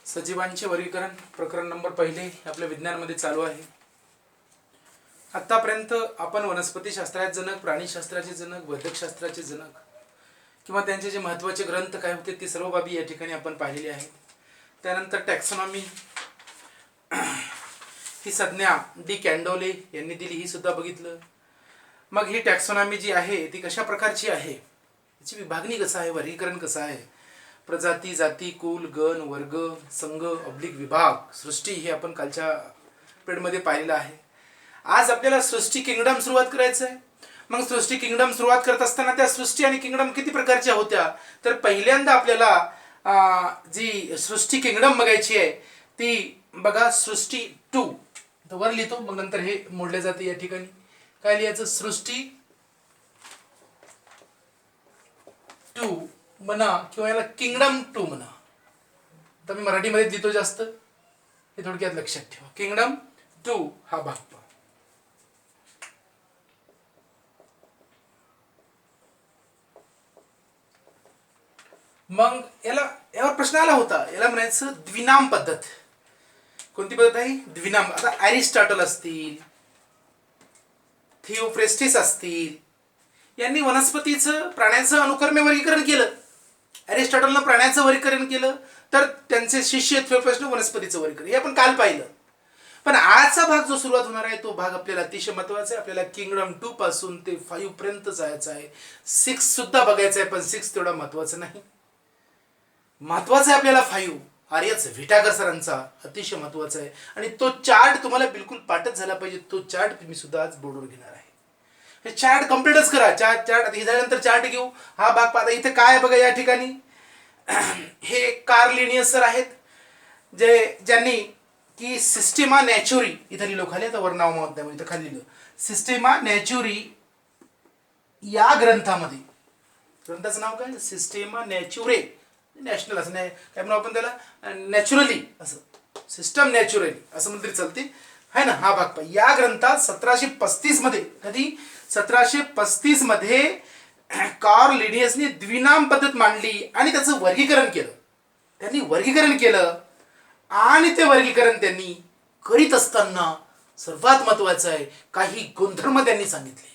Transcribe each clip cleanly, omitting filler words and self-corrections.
सजीवांचे वर्गीकरण प्रकरण नंबर पहिले आपल्या विज्ञानमध्ये चालू आहे. आतापर्यंत आपण वनस्पतीशास्त्राचे जनक, प्राणीशास्त्राचे जनक, वैद्यकशास्त्राचे जनक किंवा त्यांचे जे महत्त्वाचे ग्रंथ काय होते ते सर्व बाबी या ठिकाणी आपण पाहिलेले आहेत. त्यानंतर टॅक्सॉनॉमी ही संज्ञा डी कॅन्डोले यांनी दिली, ही सुद्धा बघितलं. मग ही टॅक्सॉनॉमी जी आहे ती कशा प्रकारची आहे, याची विभागणी कसं आहे, वर्गीकरण कसं आहे, प्रजाती, जाती, कुल, गण, वर्ग, संघ, अब्लिक विभाग, सृष्टी हे आपण कालच्या पिरियडमध्ये पाहिलेलं आहे. आज आपल्याला सृष्टी किंगडम सुरुवात करायचं आहे. मग सृष्टी किंगडम सुरुवात करत असताना त्या सृष्टी आणि किंगडम किती प्रकारच्या होत्या, तर पहिल्यांदा आपल्याला जी सृष्टी किंगडम बघायची आहे ती बघा सृष्टी 2 वर लिहितो, मग नंतर हे मोडले जाते. या ठिकाणी काय लिहायचं, सृष्टी 2 म्हणा किंवा याला किंगडम 2 म्हणा. तर मी मराठीमध्ये लिहितो जास्त, हे थोडक्यात लक्षात ठेवा. किंगडम 2 हा भाग पहा. मग यावर प्रश्न आला होता, याला म्हणायचं द्विनाम पद्धत. कोणती पद्धत आहे, द्विनाम. आता अरिस्टॉटल असतील, थिओफ्रेस्टिस असतील, यांनी वनस्पतीचं प्राण्याचं अनुक्रमे वर्गीकरण केलं. अरिस्टॉटलनं प्राण्याचं वर्गीकरण केलं, तर त्यांचे शिष्य थिओफ्रेस्टिस वनस्पतीचं वर्गीकरण, हे आपण काल पाहिलं. पण आजचा भाग जो सुरुवात होणार आहे तो भाग आपल्याला अतिशय महत्वाचा आहे. आपल्याला किंगडम 2 पासून ते 5 पर्यंत जायचं आहे. 6 सुद्धा बघायचं आहे, पण 6 तेवढा महत्वाचं नाही. महत्वाचं आहे आपल्याला 5. आर्यच व्हिटाकर सरांचा अतिशय महत्वाचा आहे. आणि तो चार्ट तुम्हाला बिलकुल पाठच झाला पाहिजे. तो चार्ट मी सुद्धा आज बोर्डवर घेणार आहे. हे चार्ट कम्प्लीटच करा. चार्ट हे झाल्यानंतर चार्ट घेऊ. हा भाग पाहता इथे काय बघा, या ठिकाणी हे कार्ल लिनियस सर आहेत, ज्यांनी की सिस्टेमा नॅचुरी इथं लिहिलो खाली, आता वर नाव मावत नाही, इथं खाली लिहिलं सिस्टेमा नॅचुरी. या ग्रंथामध्ये, ग्रंथाचं नाव काय, सिस्टेमा नॅचुरे, नॅशनल असं नाही काय म्हणू आपण त्याला, नॅचरली असं, सिस्टम नॅचरली असं म्हणतरी चालते, है ना. हा भाग पाहिजे. या ग्रंथात 1735 मध्ये, कधी 1735 मध्ये कार्ल लिनियसने द्विनाम पद्धत मांडली आणि त्याचं वर्गीकरण केलं. त्यांनी वर्गीकरण केलं आणि ते वर्गीकरण त्यांनी करीत असताना सर्वात महत्वाचं आहे, काही गुणधर्म त्यांनी सांगितले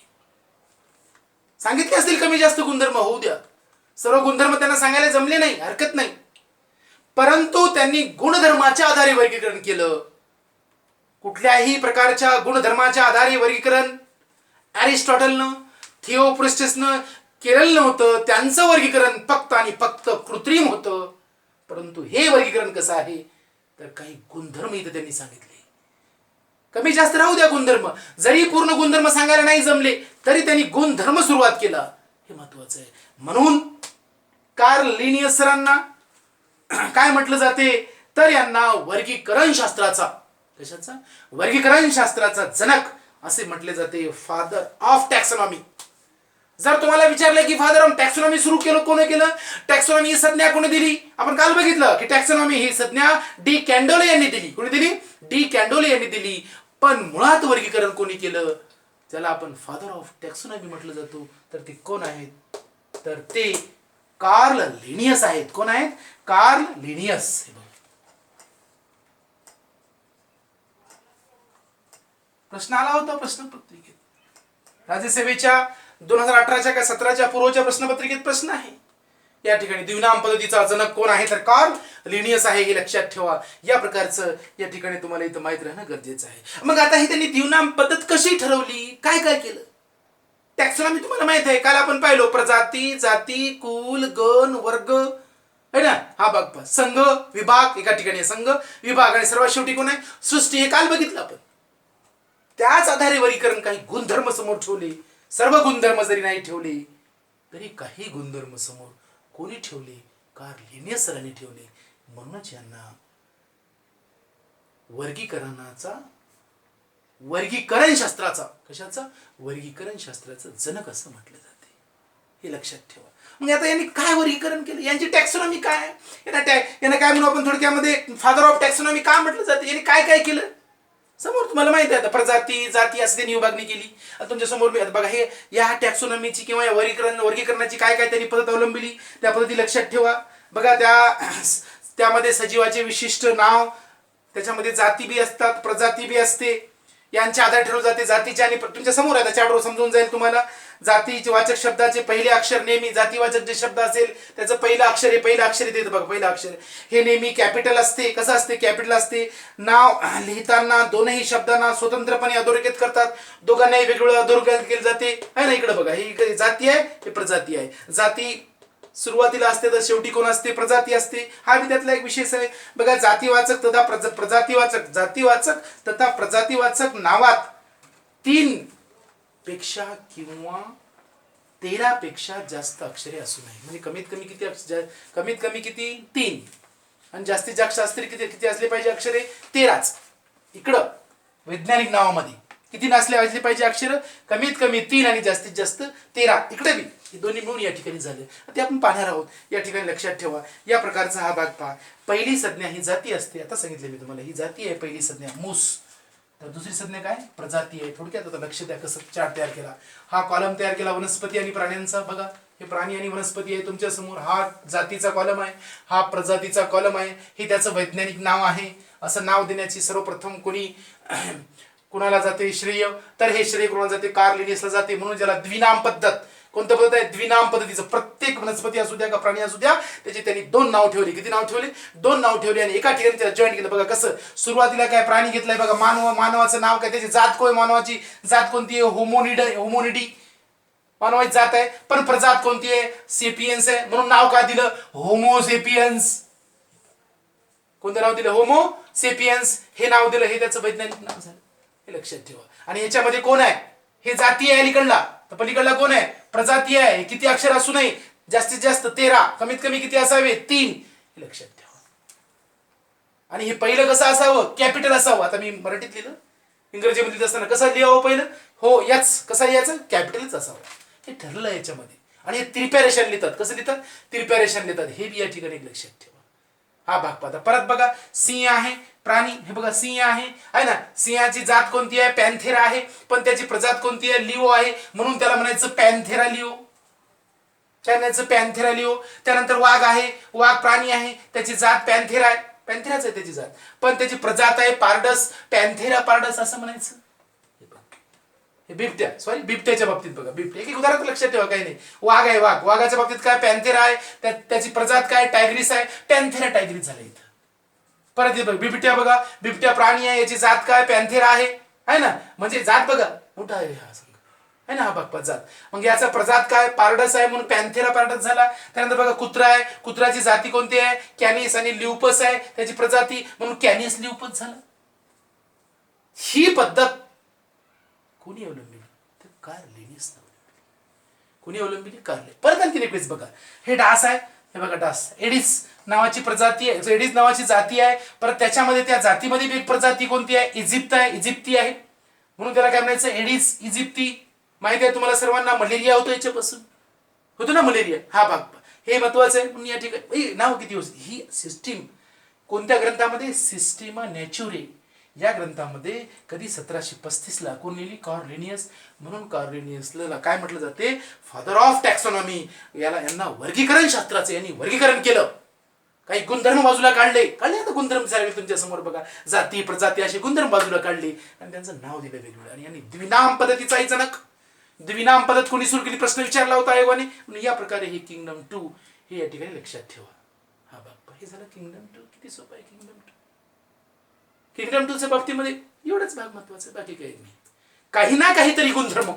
असतील. कमी जास्त गुणधर्म होऊ द्या, सर्व गुणधर्म त्यांना सांगायला जमले नाही, हरकत नाही, परंतु त्यांनी गुणधर्माच्या आधारे वर्गीकरण केलं. कुठल्याही प्रकारच्या गुणधर्माच्या आधारे वर्गीकरण अरिस्टॉटलनं, थिओफ्रेस्टिसनं केलेलं नव्हतं. त्यांचं वर्गीकरण फक्त आणि फक्त कृत्रिम होतं. परंतु हे वर्गीकरण कसं आहे, तर काही गुणधर्म इथं त्यांनी सांगितले. कमी जास्त राहू द्या गुणधर्म, जरी पूर्ण गुणधर्म सांगायला नाही जमले तरी त्यांनी गुणधर्म सुरुवात केला, हे महत्वाचं आहे. म्हणून कार्ल लिनियस सरांना काय म्हटलं जाते, तर यांना वर्गीकरण शास्त्राचा, कशाचा, वर्गीकरण शास्त्राचा जनक असे म्हटले जाते, फादर ऑफ टॅक्सॉनॉमी. जर तुम्हाला विचारलं की फादर ऑफ टॅक्सॉनॉमी सुरू केलं कोणी केलं, टॅक्सॉनॉमी ही संज्ञा कोणी दिली, आपण काल बघितलं की टॅक्सॉनॉमी ही संज्ञा डी कॅन्डोले यांनी दिली. कोणी दिली, डी कॅन्डोले यांनी दिली. पण मुळात वर्गीकरण कोणी केलं, ज्याला आपण फादर ऑफ टॅक्सॉनॉमी म्हटलं जातो, तर ते कोण आहेत, तर ते कार्ल लिनियस आहेत. कोण आहेत, कार्ल लिनियस. प्रश्न आला होता प्रश्नपत्रिकेत, राज्यसेवेच्या 2018च्या का 17च्या पूर्वच्या प्रश्नपत्रिकेत प्रश्न आहे. या ठिकाणी द्विनाम पद्धतीचा जनक कोण आहे, तर कार्ल लिनियस आहे, हे लक्षात ठेवा. या प्रकारचं या ठिकाणी तुम्हाला इथं माहित राहणं गरजेचं आहे. मग आता ही त्यांनी द्विनाम पद्धत कशी ठरवली, काय काय केलं. टॅक्सॉनॉमी तुम्हाला माहित आहे, काल आपण पाहिलो, प्रजाती, जाती, कुल, गण, वर्ग, है ना. हा भाग पहा, संघ, विभाग, एका ठिकाणी संघ, विभाग, आणि सर्वात शेवटी कोण आहे, सृष्टी. हे काल बघितलं आपण. त्याच आधारे वर्गीकरण काही गुणधर्म समोर ठेवले. सर्व गुणधर्म जरी नाही ठेवले तरी काही गुणधर्म समोर कोणी ठेवले, कार्ल लिनियस सरांनी ठेवले. म्हणूनच यांना वर्गीकरण शास्त्राचा, कशाचा, वर्गीकरण शास्त्राचं जनक असं म्हटलं जाते, हे लक्षात ठेवा. मग आता यांनी काय वर्गीकरण केलं, यांची टॅक्सॉनॉमी काय, यांना काय म्हणू आपण थोडक्यामध्ये, फादर ऑफ टॅक्सॉनॉमी का म्हटलं जाते, यांनी काय काय केलं समोर तुम्हाला माहिती आहे. प्रजाती, जाती असं त्यांनी विभागणी केली. तुमच्या समोर बघा, हे या टॅक्सॉनॉमीची किंवा या वर्गीकरणाची काय काय त्यांनी पद्धत अवलंबिली, त्या पद्धती लक्षात ठेवा. बघा, त्या त्यामध्ये सजीवाचे विशिष्ट नाव, त्याच्यामध्ये जाती बी असतात, प्रजाती बी असते, यांच्या आधारे ठरवले जाते. जातीचे आणि तुमच्या समोर आहे, त्याच्यावर समजून जाईल तुम्हाला. जातीवाचक शब्दाचे पहिले अक्षर नेहमी, जातीवाचक जे शब्द असेल त्याचं पहिलं अक्षर आहे, पहिलं अक्षर येते बघा, पहिलं अक्षर हे नेहमी कॅपिटल असते. कसं असते? कॅपिटल असते. नाव लिहिताना दोनही शब्दांना स्वतंत्रपणे अधोरेखित करतात, दोघांनाही वेगवेगळं अधोरेखित केले जाते, आहे ना. इकडे बघा, ही जाती आहे, हे प्रजाती आहे. जाती सुरुवातीला असते तर शेवटी कोण असते? प्रजाती असते. हा बी त्यातला एक विशेष आहे बघा. जातीवाचक तथा प्रजातीवाचक, जातीवाचक तथा प्रजातीवाचक नावात 3 पेक्षा किंवा 13 पेक्षा जास्त अक्षरे असू नये. म्हणजे कमीत कमी किती कमीत कमी किती? 3, आणि जास्तीत जास्त असतील किती किती असले पाहिजे अक्षरे? 13च. इकडं वैज्ञानिक नावामध्ये किती असले पाहिजे अक्षर? कमीत कमी 3 आणि जास्तीत जास्त 13. इकडे बी हे दोन्ही मिळून या ठिकाणी झाले, ते आपण पाहणार आहोत. या ठिकाणी लक्षात ठेवा. या प्रकारचा हा भाग पहा. पहिली संज्ञा ही जाती असते. आता सांगितले मी तुम्हाला, ही जाती आहे पहिली संज्ञा मूस. तर दुसरी संज्ञा काय? प्रजाती आहे. थोडक्यात आता लक्ष द्या कसं चार्ट तयार केला. हा कॉलम तयार केला वनस्पती आणि प्राण्यांचा. बघा, हे प्राणी आणि वनस्पती आहे तुमच्या समोर. हा जातीचा कॉलम आहे, हा प्रजातीचा कॉलम आहे. हे त्याचं वैज्ञानिक नाव आहे. असं नाव देण्याची सर्वप्रथम कुणाला जाते श्रेय? तर हे श्रेय कोणाला जाते? कार्ल लिनियसला जाते. म्हणून ज्याला द्विनाम पद्धत, कोणतं पद्धत आहे? द्विनाम पद्धतीचं. प्रत्येक वनस्पती असू द्या का प्राणी असू द्या, त्याची त्यांनी 2 नाव ठेवली. किती नाव ठेवले? 2 नाव ठेवली आणि एका ठिकाणी त्याला जॉईन केलं. बघा कसं. सुरुवातीला काय प्राणी घेतलाय बघा, मानवाचं नाव काय? त्याची जात कोण? मानवाची जात कोणती आहे? होमोनिडी मानवाची जात आहे. पण प्रजात कोणती आहे? सेपियन्स आहे. म्हणून नाव काय दिलं? होमोसेपियन्स. कोणतं नाव दिलं? होमोसेपियन्स हे नाव दिलं. हे त्याचं वैज्ञानिक नाव झालं. हे लक्षात ठेवा. आणि याच्यामध्ये कोण आहे? हे जाती आहे अलीकडला, तर पलीकडला कोण आहे? प्रजाती आहे. किती अक्षर असू नये? जास्तीत जास्त 13. कमीत कमी किती असावे? 3. हे लक्षात ठेवा. आणि हे पहिलं कसं असावं? कॅपिटल असावं. आता मी मराठीत लिहिलं, इंग्रजीमध्ये लिहित असताना कसं लिहावं पहिलं? हो, याच कसं लिहायचं? कॅपिटलच असावं. हे ठरलं याच्यामध्ये. आणि हे तिरप्या रेषाने लिहितात. कसं लिहितात? तिरप्या रेषाने लिहितात. हे बी या ठिकाणी लक्षात ठेवा. हा भाग पाहता. परत बघा, सिंह आहे प्राणी. हे बघा, सिंह आहे ना. सिंहाची जात कोणती आहे? पॅन्थेरा आहे. पण त्याची प्रजात कोणती आहे? लिओ आहे. म्हणून त्याला म्हणायचं पॅन्थेरा लिओ. पॅन्थेरा लिओ. त्यानंतर वाघ आहे. वाघ प्राणी आहे, त्याची जात पॅन्थेरा आहे. पॅन्थेराच आहे त्याची जात, पण त्याची प्रजात आहे पारडस. पॅन्थेरा पारडस असं म्हणायचं. बिबट्या, सॉरी, बिबट्याच्या बाबतीत बघा, बिबट्या एक उदाहरण लक्षात ठेवा, काही नाही. वाघ आहे, वाघाच्या बाबतीत काय? पॅन्थेरा आहे. त्याची प्रजात काय? टायग्रिस आहे. पॅन्थेरा टायग्रिस झालं इथं. परत बिबट्या बघा, बिबट्या प्राणी आहे, याची जात काय? पॅन्थेरा आहे ना. म्हणजे जात बघा मोठा आहे हा संघ, आहे ना. हा भाग जात. मग याचा प्रजात काय? पारडस आहे, म्हणून पॅन्थेरा पारडस झाला. त्यानंतर बघा, कुत्रा आहे. कुत्र्याची जाती कोणती आहे? कॅनिस आणि ल्युपस आहे त्याची प्रजाती, म्हणून कॅनिस ल्युपस झाला. ही पद्धत कोणी अवलंबिली? तर कार्ल लिनियस. कोणी अवलंबिली? कार्ल. परत आणखी एक वेळेस बघा, हे डास आहे. हे बघा, डास एडिस नावाची प्रजाती आहे, एडिस नावाची जाती आहे. परत त्याच्यामध्ये त्या जातीमध्ये एक प्रजाती कोणती आहे? इजिप्त आहे, इजिप्ती आहे. म्हणून त्याला काय म्हणायचं? Aedes aegypti. माहिती आहे तुम्हाला सर्वांना, मलेरिया होतो याच्यापासून, होतो ना मलेरिया. हा भाग हे महत्वाचं आहे. म्हणून या ठिकाणी नाव किती होतं? ही सिस्टीम कोणत्या ग्रंथामध्ये? सिस्टीमा नॅचुरे या ग्रंथामध्ये कधी 1735ला कोण लिहिली? Carl Linnaeus. म्हणून कार्ल लिनियसला काय म्हटलं जाते? Father of taxonomy. यांना वर्गीकरण शास्त्राचं यांनी वर्गीकरण केलं. काही गुणधर्म बाजूला काढले. आता गुणधर्म झाले तुमच्या समोर बघा, जाती प्रजाती असे गुणधर्म बाजूला काढले आणि त्यांचं नाव दिलं वेगवेगळं. आणि यांनी द्विनाम पद्धतीचा जनक. द्विनाम पद्धत कोणी सुरू केली? प्रश्न विचारला होता आयोगाने. म्हणून या प्रकारे हे किंगडम 2 हे या ठिकाणी लक्षात ठेवा. हा बाप्पा, हे झालं किंगडम 2. किती सोपं आहे किंगडम 2. किंगडम 2च्या बाबतीमध्ये एवढाच भाग महत्वाचा आहे, बाकी काही नाही. काही ना काहीतरी गुणधर्म,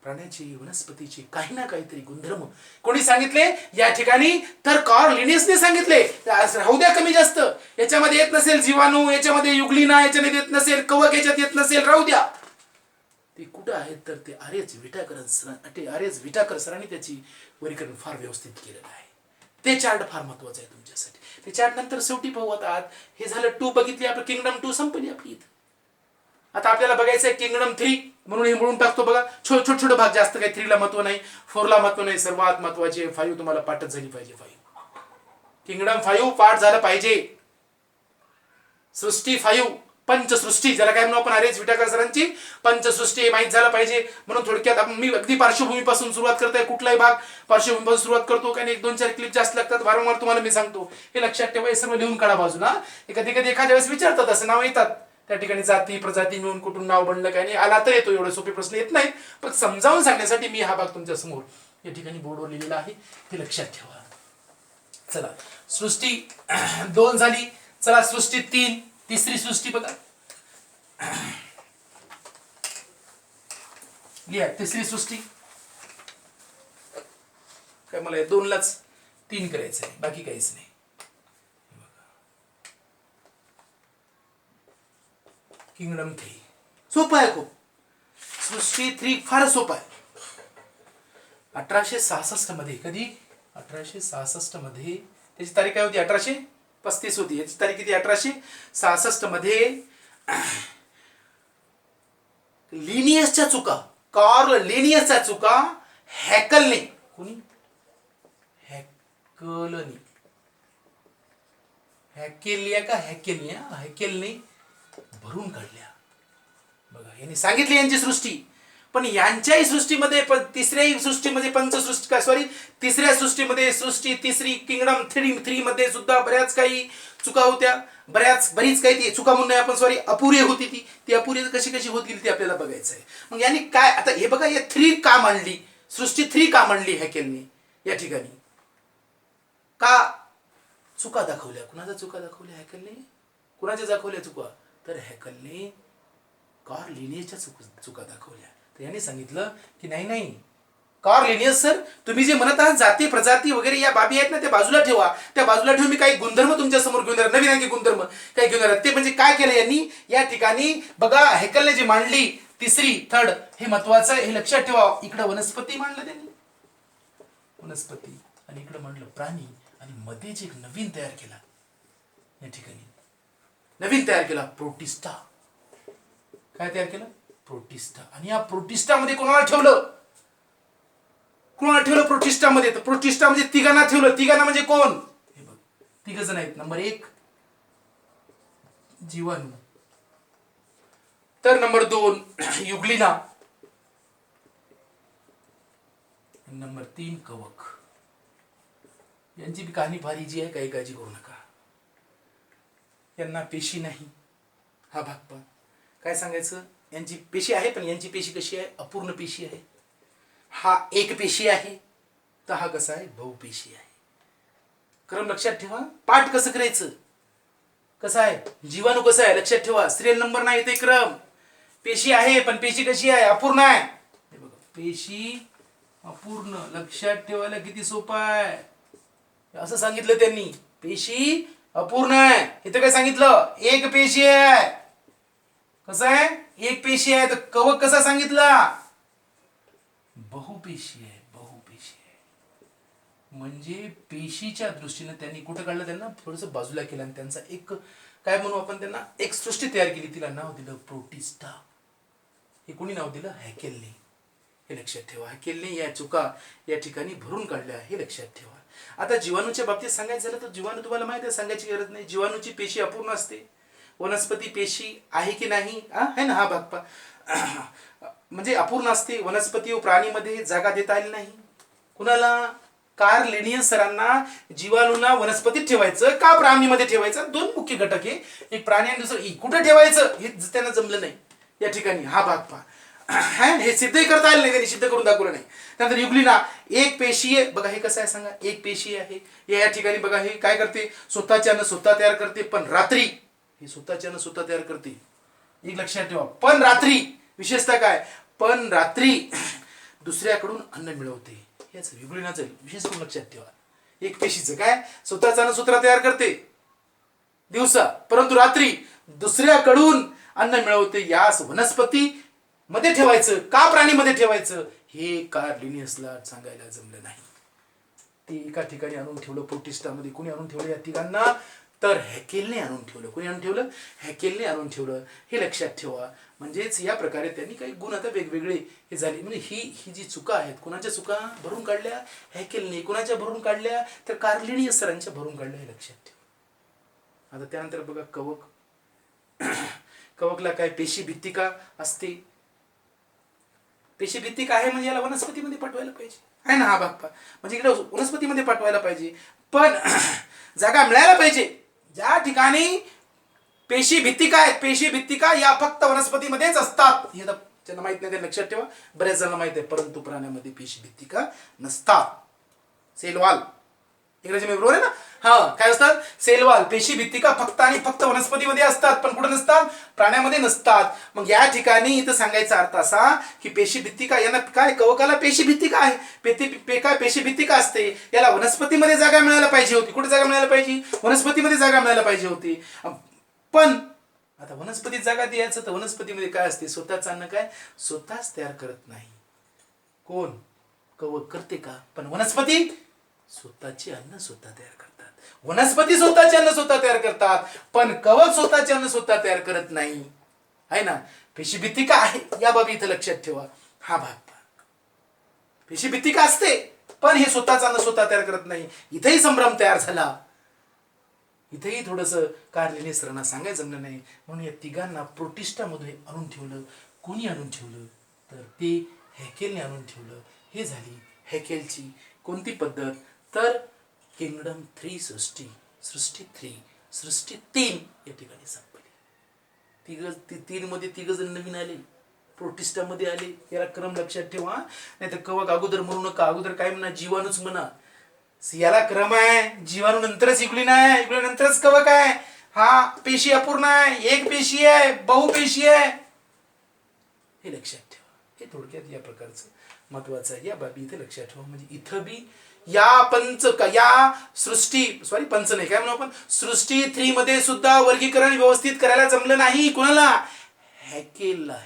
प्राण्याची वनस्पतीची काही ना काहीतरी गुणधर्म कोणी सांगितले या ठिकाणी? तर कार्ल लिनियसने सांगितले. राहू द्या कमी जास्त, याच्यामध्ये येत नसेल जीवाणू, याच्यामध्ये युग्लिना याच्यामध्ये येत नसेल, कवक याच्यात येत नसेल, राहू द्या. ते कुठं आहेत? तर ते आर्यच विटाकर सरांनी त्याची वर्गीकरण फार व्यवस्थित केलेलं आहे. ते चार्ट फार महत्वाचं आहे तुमच्यासाठी. ते चार्ट नंतर शेवटी पाहू. आता हे झालं 2 बघितली आपलं, किंगडम 2 संपली आपली इथं. आता आपल्याला बघायचं आहे किंगडम 3. म्हणून हे म्हणून टाकतो बघा, छोटे भाग, जास्त काही 3 ला महत्व नाही, 4 ला महत्व नाही. सर्वात महत्वाचे 5 तुम्हाला पाठच झाली पाहिजे. 5 किंगडम 5 पाठ झालं पाहिजे. सृष्टी 5 पंचसृष्टी, ज्याला काय म्हणू आपण, आर एच विटाकर सरांची पंचसृष्टी माहीत झालं पाहिजे. म्हणून थोडक्यात आपण, मी अगदी पार्श्वभूमीपासून सुरुवात करतोय, कुठलाही भाग पार्श्वभूमीपासून सुरुवात करतो, कारण 1-2-4 क्लिप जास्त लागतात, वारंवार तुम्हाला मी सांगतो. हे लक्षात ठेवा, हे सर्व लिहून काढा बाजूला. कधी कधी एखाद्या वेळेस विचारतात, असं नाव येतात त्या ठिकाणी, जाती प्रजाती मिळून कुठून नाव बनलं काय नाही, आला तर येतो, एवढे सोपे प्रश्न येत नाहीत, पण समजावून सांगण्यासाठी मी हा भाग तुमच्या समोर या ठिकाणी बोर्डवर लिहिलेला आहे, हे लक्षात ठेवा. चला, सृष्टी 2 झाली. चला सृष्टी 3, तिसरी सृष्टी बघा, लिहा तिसरी सृष्टी. काय मला 2लाच 3 करायचं आहे, बाकी काहीच नाही. किंगडम 3 सोपं आहे खूप. सृष्टी 3 फार सोपं आहे. 1866 मध्ये, कधी 1866 मध्ये, त्याची तारीख काय होती, 1835 होती. याची तारीख किती, 1866 मध्ये. लिनियसच्या चुका, कार्ल लिनियसच्या चुका हॅकलने, कोणी, हॅकलने, हॅकेलिया का हॅकेलिया, हॅकेलने भरून काढल्या. बघा, यांनी सांगितली यांची सृष्टी, पण यांच्याही सृष्टीमध्ये, पण तिसऱ्याही सृष्टीमध्ये, पंचसृष्टी काय सॉरी तिसऱ्या सृष्टीमध्ये, सृष्टी तिसरी किंगडम 3 मध्ये सुद्धा बऱ्याच काही चुका होत्या. बरीच काही ती चुका म्हणून आपण सॉरी अपुरी होती. ती अपुरी कशी होत गेली ते आपल्याला बघायचं आहे. मग यांनी काय, आता हे बघा, या 3 का मांडली, सृष्टी 3 का मांडली हॅकेलने या ठिकाणी, का चुका दाखवल्या. कुणाच्या चुका दाखवल्या हॅकेलने, कुणाच्या दाखवल्या चुका, तर हॅकेलने कार्ल लिनियसच्या चुका दाखवल्या. तर यांनी सांगितलं की नाही कार्ल लिनियस सर, तुम्ही जे म्हणत आहात जाती प्रजाती वगैरे या बाबी आहेत ना, त्या बाजूला ठेवा. त्या बाजूला ठेवून मी काही गुणधर्म तुमच्या समोर घेऊन येणार, नवीन आणखी गुणधर्म काही घेऊन येणार. ते म्हणजे काय केलं यांनी या ठिकाणी, बघा हॅकेलने जी मांडली तिसरी, 3rd, हे महत्वाचं आहे, हे लक्षात ठेवा. इकडे वनस्पती मांडलं त्यांनी, वनस्पती, आणि इकडे मांडलं प्राणी, आणि मध्येच एक नवीन तयार केला या ठिकाणी, नवीन तयार केला प्रोटिस्टा. काय तयार केलं, प्रोटिस्टा. आणि या प्रोटिस्टामध्ये कोणाला ठेवलं, प्रोटिस्टामध्ये, तर प्रोटिस्टामध्ये 3 ठेवलं. 3 म्हणजे कोण, हे बघ 3 जण आहेत. नंबर 1 जीवाणू, तर नंबर 2 युग्लिना, नंबर 3 कवक. यांची कहाणी भारी जी आहे, काही काळजी करू नका. यांना पेशी नाही, हा भाग पण काय सांगायचं, यांची पेशी आहे, पण यांची पेशी कशी आहे, अपूर्ण पेशी आहे. हा एक पेशी आहे, तर हा कसा आहे, बहुपेशी आहे. क्रम लक्षात ठेवा. पाठ कसं करायचं, कसं आहे, जीवाणू कसं आहे लक्षात ठेवा. सिरियल नंबर नाही ते क्रम. पेशी आहे, पण पेशी कशी आहे, अपूर्ण आहे. हे बघा, पेशी अपूर्ण, लक्षात ठेवायला किती सोपं आहे. असं सांगितलं त्यांनी, पेशी अपूर्ण आहे. इथं काय सांगितलं, एक पेशी आहे. कसं आहे, एक पेशी आहे. तर कवक कसा सांगितला, बहुपेशी आहे, बहुपेशी आहे. म्हणजे पेशीच्या दृष्टीने त्यांनी कुठं काढलं, त्यांना थोडंसं बाजूला केलं, आणि त्यांचा एक काय म्हणू आपण, त्यांना एक सृष्टी तयार केली, तिला नाव दिलं प्रोटिस्टा. हे कोणी नाव दिलं, हॅकेलने. हे लक्षात ठेवा, हॅकेलने या चुका या ठिकाणी भरून काढल्या, हे लक्षात ठेवा. आता जीवाणूच्या बाबतीत सांगायचं झालं तर जीवाणू तुम्हाला माहिती आहे, सांगायची गरज नाही. जीवाणूची पेशी अपूर्ण असते. वनस्पती पेशी आहे की नाही, आहे ना, हा भाग म्हणजे अपूर्ण असते. वनस्पती व प्राणीमध्ये जागा देता आली नाही. कुणाला, कार्ल लिनियस सरांना जीवाणूंना वनस्पतीत ठेवायचं का प्राणीमध्ये ठेवायचं, 2 मुख्य घटक आहे, एक प्राणी आणि दुसरं कुठे ठेवायचं हे त्यांना जमलं नाही या ठिकाणी, हा भाग पहा. हे सिद्धही करता आले नाही, त्यांनी सिद्ध करून दाखवलं नाही. त्यानंतर युग्लिना, एक पेशी आहे. बघा हे कसं आहे सांगा, एक पेशी आहे. या ठिकाणी बघा हे काय करते, स्वतःच्या अन्न स्वतः तयार करते, पण रात्री हे स्वतःच्या अन्न स्वतः तयार करते. एक लक्षात ठेवा, पण रात्री, विशेषतः काय, पण रात्री दुसऱ्याकडून अन्न मिळवते. याच युग्लिनाचं विशेष करून लक्षात ठेवा. एक पेशीचं काय, स्वतःचं अन्न स्वतः तयार करते दिवसा, परंतु रात्री दुसऱ्याकडून अन्न मिळवते. यास वनस्पती मध्ये ठेवायचं का प्राणीमध्ये ठेवायचं, हे कार्ल लिनियसला सांगायला जमलं नाही. ते एका ठिकाणी आणून ठेवलं प्रोटिस्टामध्ये. कोणी आणून ठेवलं या ठिकाणांना, तर हॅकेलने आणून ठेवलं. कोणी आणून ठेवलं, हॅकेलने आणून ठेवलं. हे लक्षात ठेवा. म्हणजेच या प्रकारे त्यांनी काही गुण आता वेगवेगळे हे झाले. म्हणजे ही जी चुका आहेत, कुणाच्या चुका भरून काढल्या, हॅकेलने. कुणाच्या भरून काढल्या, तर कार्ल लिनियस सरांच्या भरून काढल्या, हे लक्षात ठेवा. आता त्यानंतर बघा कवक. कवकला काय पेशी भित्तिका असते. पेशी भित्तिका आहे म्हणजे याला वनस्पतीमध्ये पाठवायला पाहिजे, आहे ना हा भाग पहा. म्हणजे इकडे वनस्पतीमध्ये पाठवायला पाहिजे, पण जागा मिळायला पाहिजे. ज्या ठिकाणी पेशी भित्तिका आहेत, पेशी भित्तिका या फक्त वनस्पतीमध्येच असतात. हे ज्यांना माहित नाही ते लक्षात ठेवा. बऱ्याच जणांना माहित आहे, परंतु प्राण्यामध्ये पेशी भित्तिका नसतात. सेलवाल इंग्रजीमध्ये बरोबर आहे ना. हा काय असतात, सेलवाल पेशी भित्तिका फक्त आणि फक्त वनस्पतीमध्ये असतात, पण कुठे नसतात, प्राण्यामध्ये नसतात. मग या ठिकाणी इथं सांगायचा अर्थ असा की पेशी भित्तिका यांना काय, कवकाला पेशी भित्तिका आहे, काय पेशी भित्तिका असते. याला वनस्पतीमध्ये जागा मिळायला पाहिजे होती. कुठे जागा मिळायला पाहिजे, वनस्पतीमध्ये जागा मिळायला पाहिजे होती. पण आता वनस्पतीत जागा द्यायचं तर वनस्पतीमध्ये काय असते, स्वतःच अन्न काय स्वतःच तयार करत नाही. कोण, कवक करते का, पण वनस्पती स्वतःचे अन्न स्वतः तयार करतात. वनस्पती स्वतःचे अन्न स्वतः तयार करतात, पण कवक स्वतःचे अन्न स्वतः तयार करत नाही, आहे ना. पेशी भित्तिका आहे या बाबी इथं लक्षात ठेवा. हा भाग पेशी भित्तिका असते, पण हे स्वतःच अन्न स्वतः तयार करत नाही. इथेही संभ्रम तयार झाला. इथेही थोडस कार्लिनी सरांना सांगायचं जमलं नाही, म्हणून या तिघांना प्रोटिस्टामध्ये आणून ठेवलं. कोणी आणून ठेवलं तर ते हॅकेलने आणून ठेवलं. हे झाली हॅकेलची कोणती पद्धत, तर किंगडम 3 सृष्टी, सृष्टी 3, सृष्टी 3 या ठिकाणी संपली. तीन मध्ये तिघ जण नवीन आले, प्रोटिस्टामध्ये आले. याला क्रम लक्षात ठेवा, नाही तर कवक अगोदर म्हणू नका. अगोदर काय म्हणा, जीवाणूच म्हणा. याला क्रम आहे, जीवाणू नंतरच युग्लिन आहे, युग्लिन नंतरच कवक आहे. हा पेशी अपूर्ण आहे, एक पेशी आहे, बहुपेशी आहे, हे लक्षात ठेवा. हे थोडक्यात या प्रकारचं महत्वाचं आहे. या बाबी इथे लक्षात ठेवा. म्हणजे इथं बी या सृष्टी पंच नाही, काय म्हणू आपण, सृष्टी 3 मध्ये सुद्धा वर्गीकरण व्यवस्थित करायला जमलं नाही. कोणाला, हॅकेलला.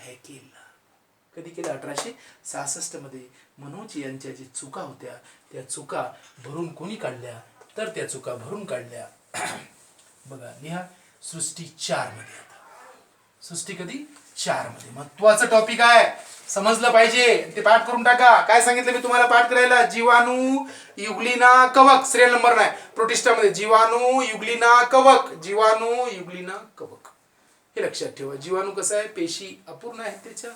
कधी केलं, 1866 मध्ये. मनोज यांच्या जी चुका होत्या त्या चुका भरून कोणी काढल्या, तर त्या चुका भरून काढल्या. बघा लिहा, सृष्टी 4 मध्ये. आता सृष्टी कधी 4 मध्ये. महत्वाचं टॉपिक आहे, समजलं पाहिजे. ते पाठ करून टाका. काय सांगितलं मी तुम्हाला पाठ करायला, जीवाणू, युग्लिना, कवक. सिरियल नंबर नाही प्रोटिस्टामध्ये. जीवाणू, युग्लिना, कवक, जीवाणू, युग्लिना, कवक, हे लक्षात ठेवा. जीवाणू कसं आहे, पेशी अपूर्ण आहे त्याच्या,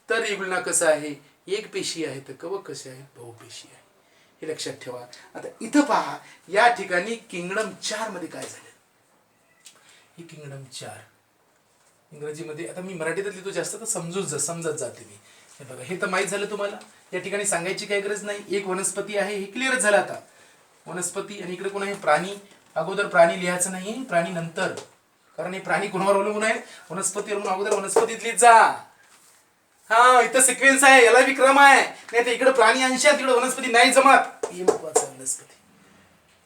तर युग्लिना कसं आहे, एक पेशी आहे, तर कवक कसे आहे, बहुपेशी आहे, हे लक्षात ठेवा. आता इथं पहा, या ठिकाणी किंगडम 4 मध्ये काय झालं. ही किंगडम 4 इंग्रजीमध्ये, आता मी मराठीत लिहितो जास्त तर समजत जाते मी. हे बघा, हे तर माहीत झालं तुम्हाला. या ठिकाणी सांगायची काही गरज नाही. एक वनस्पती आहे, हे क्लिअर झालं. आता वनस्पती आणि इकडे कोण आहे, प्राणी. अगोदर प्राणी लिहायचं नाही, प्राणी नंतर, कारण हे प्राणी कोणावर अवलंबून आहे, वनस्पतीवर. अगोदर वनस्पतीत लिहित जा. हा इथं सिक्वेन्स आहे, याला विक्रम आहे. नाही तर इकडे प्राणी अंश आहे, तिकडे वनस्पती नाही जमत. हे महत्वाचं आहे वनस्पती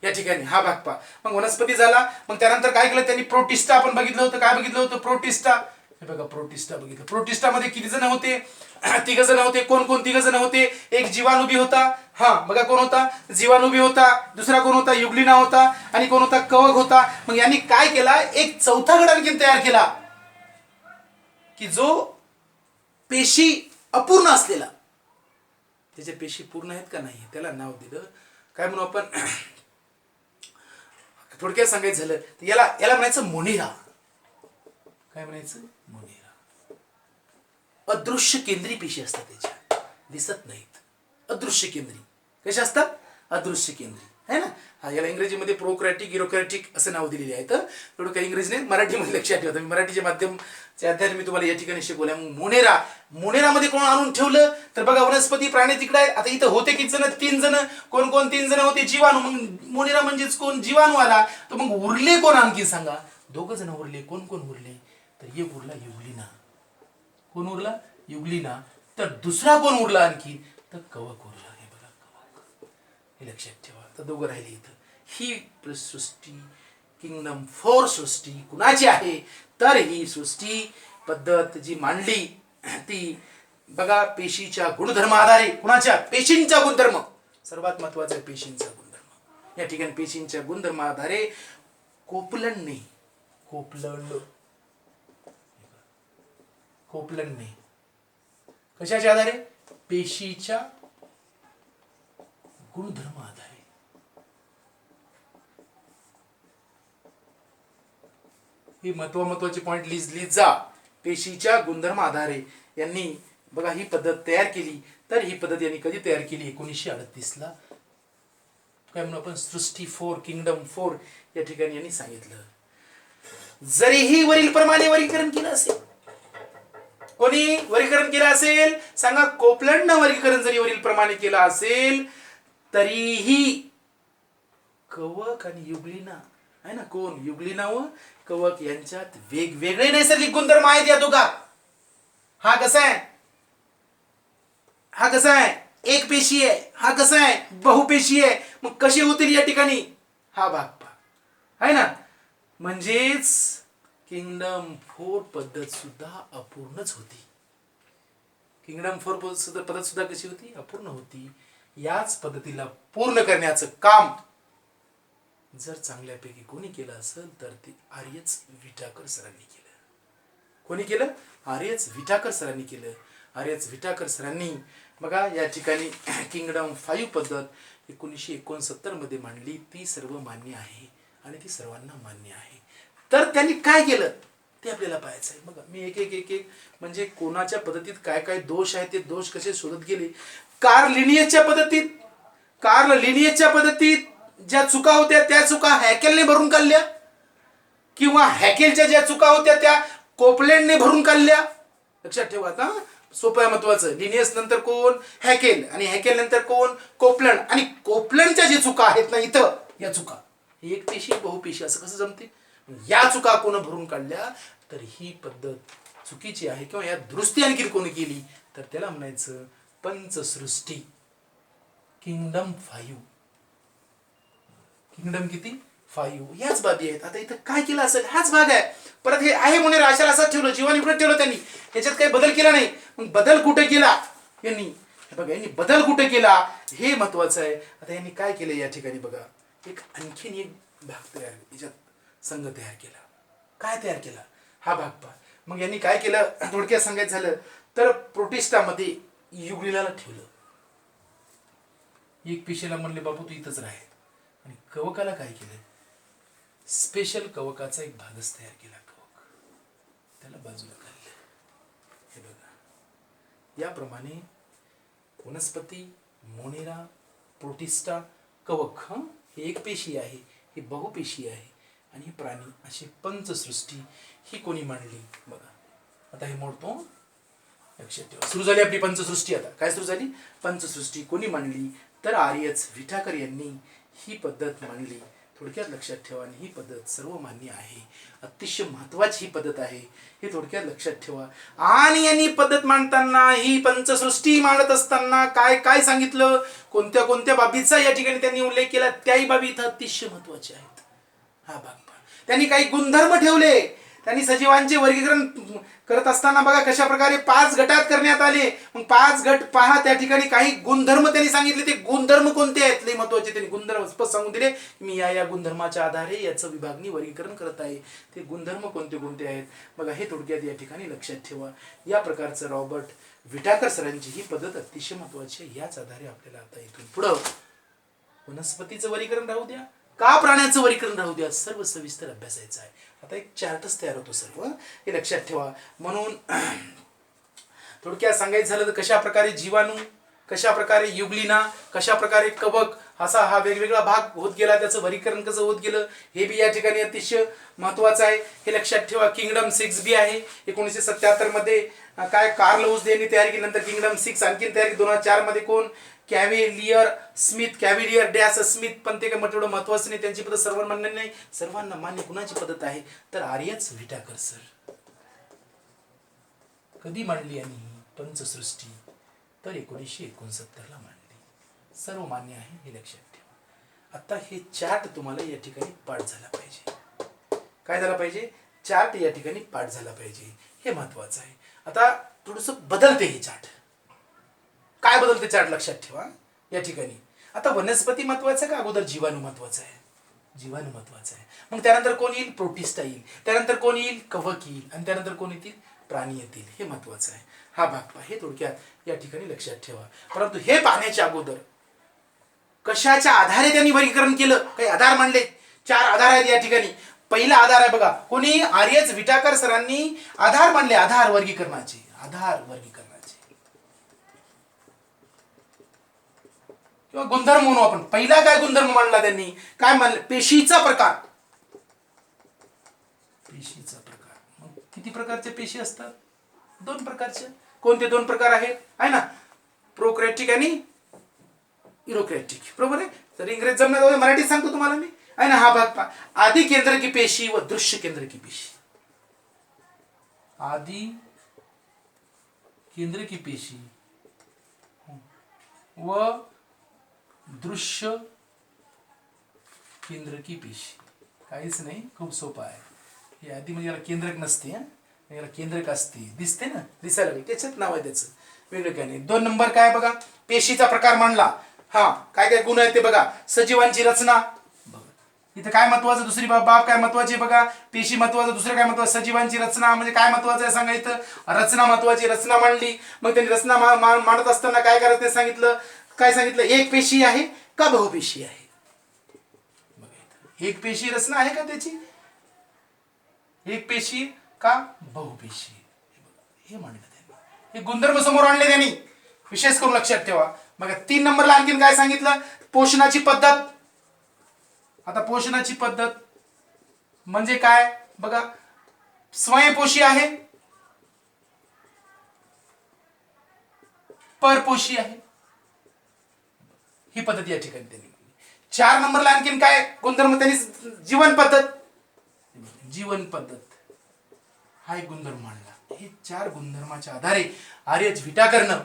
या ठिकाणी. हा भाग पहा. मग वनस्पती झाला, मग त्यानंतर काय केलं त्यांनी, प्रोटिस्टा आपण बघितलं होतं. काय बघितलं होतं, प्रोटिस्टा. हे बघा, प्रोटिस्टा बघितलं. प्रोटिस्टामध्ये किती जण होते, 3 जण होते. कोण 3 जण होते, एक जीवाणू बी होता. हा बघा, कोण होता, जीवाणू बी होता. दुसरा कोण होता, युग्लिना होता. आणि कोण होता, कवक होता. मग यांनी काय केला, एक चौथा गट आणखी तयार केला, की जो पेशी अपूर्ण असलेला. त्याच्या पेशी पूर्ण आहेत का नाही, त्याला नाव दिलं काय म्हणू आपण, थोडक्यात सांगायचं झालं तर याला म्हणायचं मोनेरा. काय म्हणायचं, मोनेरा. अदृश्य केंद्री पेशी असतात त्याच्या, दिसत नाहीत. अदृश्य केंद्री कशा असतात, अदृश्य केंद्री, है ना. हा याला इंग्रजीमध्ये प्रोक्रॅटिक, युरोक्रॅटिक असं नाव दिलेले आहे. तर थोडं काही इंग्रजीने मराठीमध्ये लक्षात ठेवा. मी मराठीच्या माध्यमच्या अध्याय मी तुम्हाला या ठिकाणी शिकवल्या. मोनेरामध्ये कोण आणून ठेवलं, तर बघा वनस्पती प्राणी तिकडे आहेत. आता इथं होते किती जण, 3 जण. कोण 3 जण होते, जीवाणू. मग मोनेरा म्हणजेच कोण, जीवाणू आला. तर मग उरले कोण आणखी सांगा, 2 जण उरले. कोण उरले, तर एक उरला युग्लिना. कोण उरला, युग्लिना. तर दुसरा कोण उरला आणखी, तर कवक उरला. हे बघा, कवक, हे लक्षात ठेवा. तर 2 राहिले इथं. ही सृष्टी किंगडम 4 सृष्टी कुणाची आहे, तर ही सृष्टी पद्धत जी मांडली ती बघा पेशीच्या गुणधर्म आधारे. कुणाच्या, पेशींचा गुणधर्म सर्वात महत्वाचा आहे, पेशींचा गुणधर्म. या ठिकाणी पेशींच्या गुणधर्म आधारे कोपलनने कशाच्या आधारे, पेशीच्या गुणधर्म आधारे. हे महत्वाचे पॉइंट लिहित जा. पेशीच्या गुणधर्म आधारे यांनी बघा ही पद्धत तयार केली. तर ही पद्धत यांनी कधी तयार केली? 1938ला. काय म्हणून आपण सृष्टी 4 किंगडम 4 या ठिकाणी यांनी सांगितलं. जरीही वरील प्रमाणे वर्गीकरण केलं असेल, कोणी वर्गीकरण केलं असेल सांगा? कोपलंडनं वर्गीकरण जरी वरील प्रमाणे केलं असेल तरीही कवक आणि युग्लिना आहे ना, कोण? युग्लिना व कवक यांच्यात वेगवेगळे नैसर्गिक गुणधर्म आहेत या दोघात. हा कसा आहे? हा कसा आहे? एक पेशी आहे. हा कसा आहे? बहुपेशी आहे. मग कसे होतील या ठिकाणी? हा भाग पहा आहे ना. म्हणजेच किंगडम 4 पद्धत सुद्धा अपूर्णच होती. किंगडम 4 पद्धत सुद्धा कशी होती? अपूर्ण होती. याच पद्धतीला पूर्ण करण्याचं काम जर चांगल्यापैकी कोणी केलं असेल तर ते आर्यच विटाकर सरांनी केलं. कोणी केलं? आर्यच विटाकर सरांनी केलं. आर्यच विटाकर सरांनी बघा या ठिकाणी किंगडम 5 पद्धत 1969 मध्ये मांडली. ती सर्व मान्य आहे आणि ती सर्वांना मान्य आहे. तर त्यांनी काय केलं ते आपल्याला पाहायचं आहे. बघा मी एक एक एक एक म्हणजे कोणाच्या पद्धतीत काय काय दोष आहेत ते दोष कसे शोधत गेले. कार्ल लिनियसच्या पद्धतीत ज्या चुका होत्या त्या चुका हॅकेलने भरून काढल्या, किंवा हॅकेलच्या ज्या चुका होत्या त्या कोपलँडने भरून काढल्या. लक्षात ठेवा आता, सोपं आहे, महत्वाचं. लिनियस नंतर कोण? हॅकेल. आणि हॅकेल नंतर कोण? कोपलंड. आणि कोपलंडच्या जे चुका आहेत ना इथं, या चुका एक पेशी बहुपेशी असं कसं जमते? या चुका कोण भरून काढल्या तर ही पद्धत चुकीची आहे, किंवा या दुरुस्ती आणखी कोणी केली तर त्याला म्हणायचं पंचसृष्टी. किंगडम 5. किंगडम किती? 5. याच बाबी आहेत. आता इथं काय केलं असेल हाच भाग आहे. परत हे आहे म्हणून राशाला असंच ठेवलं, जीवन इकडे ठेवलं त्यांनी, याच्यात काही बदल केला नाही. मग बदल कुठे केला यांनी? बघा यांनी बदल कुठे केला हे महत्वाचं आहे. आता यांनी काय केलं या ठिकाणी बघा, एक आणखीन एक भाग तयार, याच्यात संघ तयार केला. काय तयार केला हा भाग पहा. मग यांनी काय केलं थोडक्यात सांगायचं झालं तर प्रोटिस्टामध्ये युग्लिनाला ठेवलं. एक पेशीला म्हणले बाबू तू इथंच राह. आणि कवकाला काय केलं? स्पेशल कवकाचा एक भागच तयार केला. कवक त्याला बाजूला काढलं. हे बघा याप्रमाणे वनस्पती, मोनेरा, प्रोटिस्टा, कवक, हे एक पेशी आहे, ही बहुपेशी आहे, आणि प्राणी, अशी पंचसृष्टी ही कोणी मांडली? बघा आता हे मोडतो, लक्षात ठेवा. सुरू झाली आपली पंचसृष्टी. आता काय सुरू झाली? पंचसृष्टी कोणी मांडली तर आर्यच विटाकर यांनी ही पद्धत मांडली. थोडक्यात लक्षात ठेवा. आणि ही पद्धत सर्वमान्य आहे, अतिशय महत्वाची ही पद्धत आहे, हे थोडक्यात लक्षात ठेवा. आणि यांनी पद्धत मांडताना, ही पंचसृष्टी मांडत असताना काय काय सांगितलं, कोणत्या कोणत्या बाबीचा या ठिकाणी त्यांनी उल्लेख केला, त्याही बाबी इथं अतिशय महत्वाच्या आहेत. हा भाग पहा. त्यांनी काही गुणधर्म ठेवले. त्यांनी सजीवांचे वर्गीकरण करत असताना बघा कशा प्रकारे 5 गटात करण्यात आले. मग 5 गट पहा, त्या ठिकाणी काही गुणधर्म त्यांनी सांगितले. ते गुणधर्म कोणते आहेत लय महत्वाचे. त्यांनी गुणधर्म स्पष्ट सांगून दिले, मी या गुणधर्माच्या आधारे याचं विभागणी वर्गीकरण करत आहे. ते गुणधर्म कोणते कोणते आहेत बघा, हे थोडक्यात या ठिकाणी लक्षात ठेवा. या प्रकारचं रॉबर्ट विटाकर सरांची ही पद्धत अतिशय महत्वाची आहे. याच आधारे आपल्याला आता इथून पुढं वनस्पतीचं वर्गीकरण राहू द्या का प्राण्याचं वर्गीकरण राहू द्या, सर्व सविस्तर अभ्यासायचं आहे. आता एक चार्टच तयार होतो सर्व, हे लक्षात ठेवा. म्हणून थोडक्यात सांगायचं झालं तर कशा प्रकारे जीवाणू, कशा प्रकारे युग्लिना, कशा प्रकारे कवक, असा हा वेगवेगळा भाग होत गेला. त्याचं वर्गीकरण कसं होत गेलं हे बी या ठिकाणी अतिशय महत्वाचं आहे, हे लक्षात ठेवा. किंगडम 6 बी आहे. 1977 मध्ये काय कार्ल लुईस यांनी तयार केली. नंतर किंगडम 6 आणखीन तयार केली. 2004 मध्ये कोण? कॅव्हेलियर डॅश स्मिथ. पण ते काय एवढं महत्वाचं नाही, त्यांची पद्धत सर्वांना मान्य नाही. सर्वांना मान्य कुणाची पद्धत आहे तर आर्यच विटाकर सर. कधी मांडली आणि पंचसृष्टी तर 1969 ला मांडली. सर्व मान्य आहे, हे लक्षात ठेवा. आता हे चार्ट तुम्हाला या ठिकाणी पाठ झाला पाहिजे. काय झाला पाहिजे? चार्ट या ठिकाणी पाठ झाला पाहिजे, हे महत्वाचं आहे. आता थोडस बदलते हे चार्ट. काय बदलते चार्ट लक्षात ठेवा या ठिकाणी. आता वनस्पती महत्वाचं का अगोदर जीवाणू महत्वाचं आहे? जीवाणू महत्वाचं आहे. मग त्यानंतर कोण येईल? प्रोटिस्टा येईल. त्यानंतर कोण येईल? कवक येईल. आणि त्यानंतर कोण येतील? प्राणी येतील. हे महत्वाचं आहे. हा भाग पहा, हे थोडक्यात या ठिकाणी लक्षात ठेवा. परंतु हे पाहण्याच्या अगोदर कशाच्या आधारे त्यांनी वर्गीकरण केलं, काही आधार मांडले. 4 आधार आहेत या ठिकाणी. पहिला आधार आहे बघा, कोणी आर्यच विटाकर सरांनी आधार मानले, आधार वर्गीकरणाचे, आधार वर्गीकरणाचे किंवा गुणधर्म म्हणू आपण. पहिला काय गुणधर्म मानला त्यांनी, काय मानले, पेशीचा प्रकार. पेशीचा प्रकार. मग किती प्रकारचे पेशी असतात, 2 प्रकारचे. कोणते 2 प्रकार आहेत, आहे ना, प्रोकॅरियोटिक आणि युरोकॅरियोटिक, बरोबर आहे. तर इंग्रजी जमणार, मराठीत सांगतो तुम्हाला मी, आहे ना. हा भाग पहा, आदि केंद्र की पेशी व दृश्य केंद्र की पेशी. आदि केंद्र की पेशी व दृश्य केंद्र की पेशी. काहीच नाही, खूप सोपं आहे हे. आधी म्हणजे याला केंद्रक नसते, याला केंद्रक असते, दिसते ना, दिसायला लागली, त्याच्यात नाव आहे त्याचं, वेगळं काय नाही. 2 नंबर काय बघा, पेशीचा प्रकार मांडला. हा, काय काय गुण आहेत ते बघा. सजीवांची रचना, इथं काय महत्वाचं, दुसरी बाब काय महत्वाची बघा, पेशी महत्वाचं, दुसरं काय महत्वाचं, सजीवांची रचना म्हणजे काय महत्वाचं आहे सांगा. इथं रचना महत्वाची, रचना मांडली. मग त्यांनी रचना मांडत असताना काय करायचं ते सांगितलं. काय सांगितलं, एक पेशी आहे का बहुपेशी आहे. एक पेशी रचना आहे का त्याची, एक पेशी का बहुपेशी, हे मांडलं त्यांनी. हे गुणधर्म समोर आणले त्यांनी, विशेष करून लक्षात ठेवा. मग 3 नंबरला आणखीन काय सांगितलं, पोषणाची पद्धत. आता पोषणाची पद्धत म्हणजे काय बघा, स्वयंपोषी आहे, परपोषी आहे, ही पद्धत या ठिकाणी त्यांनी. 4 नंबरला आणखीन काय गुणधर्म त्यांनी, जीवन पद्धत. जीवन पद्धत हा एक गुणधर्म मांडला. हे 4 गुणधर्माच्या आधारे आर्यच विटाकरनं,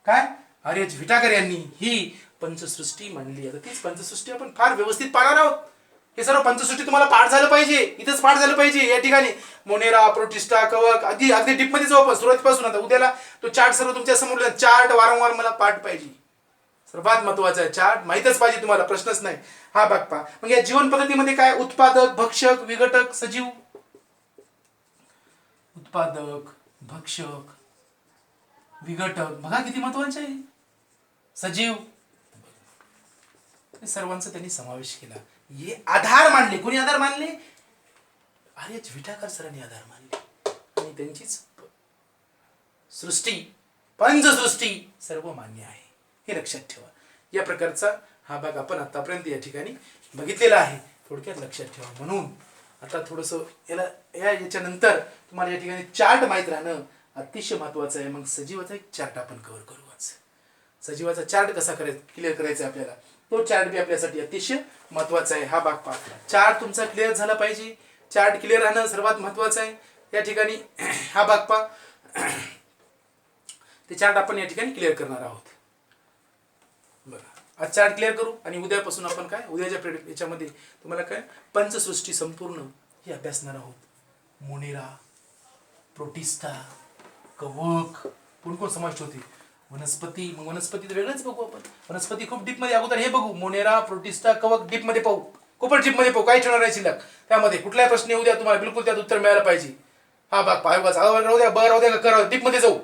काय आर्यच विटाकर यांनी ही पंचसृष्टी मांडली. आता तीच पंचसृष्टी आपण फार व्यवस्थित पाहणार आहोत. हे सर्व पंचसृष्टी तुम्हाला पाठ झालं पाहिजे, इथेच पाठ झालं पाहिजे या ठिकाणी. मोनेरा, प्रोटिस्टा, कवक, अगदी अगदी डीपमध्ये जाऊ आपण सुरुवातीपासून. आता उद्याला तो चार्ट सर्व तुमच्या समोर, चार्ट वारंवार मला पाठ पाहिजे, सर्वात महत्वाचा आहे. चार्ट माहीतच पाहिजे तुम्हाला, प्रश्नच नाही. हा भाग पहा. मग या जीवन पद्धतीमध्ये काय, उत्पादक, भक्षक, विघटक, सजीव. उत्पादक, भक्षक, विघटक, बघा किती महत्वाचे आहे. सजीव, सर्वांचा त्यांनी समावेश केला. हे आधार मानले. कोणी आधार मानले, आर्यच विटाकर सरांनी आधार मानले. आणि त्यांचीच सृष्टी, पंचसृष्टी सर्व मान्य आहे, हे लक्षात ठेवा. या प्रकारचा हा भाग आपण आतापर्यंत या ठिकाणी बघितलेला आहे, थोडक्यात लक्षात ठेवा. म्हणून आता थोडंसं याच्यानंतर तुम्हाला या ठिकाणी चार्ट माहीत राहणं अतिशय महत्वाचं आहे. मग सजीवाचा एक चार्ट आपण कव्हर करू. सजीवाचा चार्ट कसा क्लिअर करायचा आपल्याला, तो चार्ट बी आपल्यासाठी अतिशय महत्वाचा आहे. हा भाग पहा. चार्ट तुमचा क्लिअर झाला पाहिजे, चार्ट क्लिअर राहणं सर्वात महत्वाचं आहे या ठिकाणी. हा भाग पहा, ते चार्ट आपण या ठिकाणी क्लिअर करणार आहोत. बघा, आज चार्ट क्लिअर करू आणि उद्यापासून आपण काय, उद्याच्या याच्यामध्ये तुम्हाला काय पंचसृष्टी संपूर्ण ही अभ्यासणार आहोत. मोनेरा, प्रोटिस्टा, कवक, कोण समाविष्ट होते, वनस्पती. मग वनस्पती तर वेगळंच बघू आपण, वनस्पती खूप डीप मध्ये. अगोदर हे बघू, मोनेरा, प्रोटिस्टा, कवक डीप मध्ये पाहू, खूपच डीप मध्ये पाहू. काही ठेवणार नाही शिल्लक त्यामध्ये. कुठलाही प्रश्न येऊ द्या तुम्हाला, बिलकुल त्यात उत्तर मिळायला पाहिजे. हा भाग पाहायचा, राहू द्या, राहू द्या, कर डीप मध्ये जाऊ.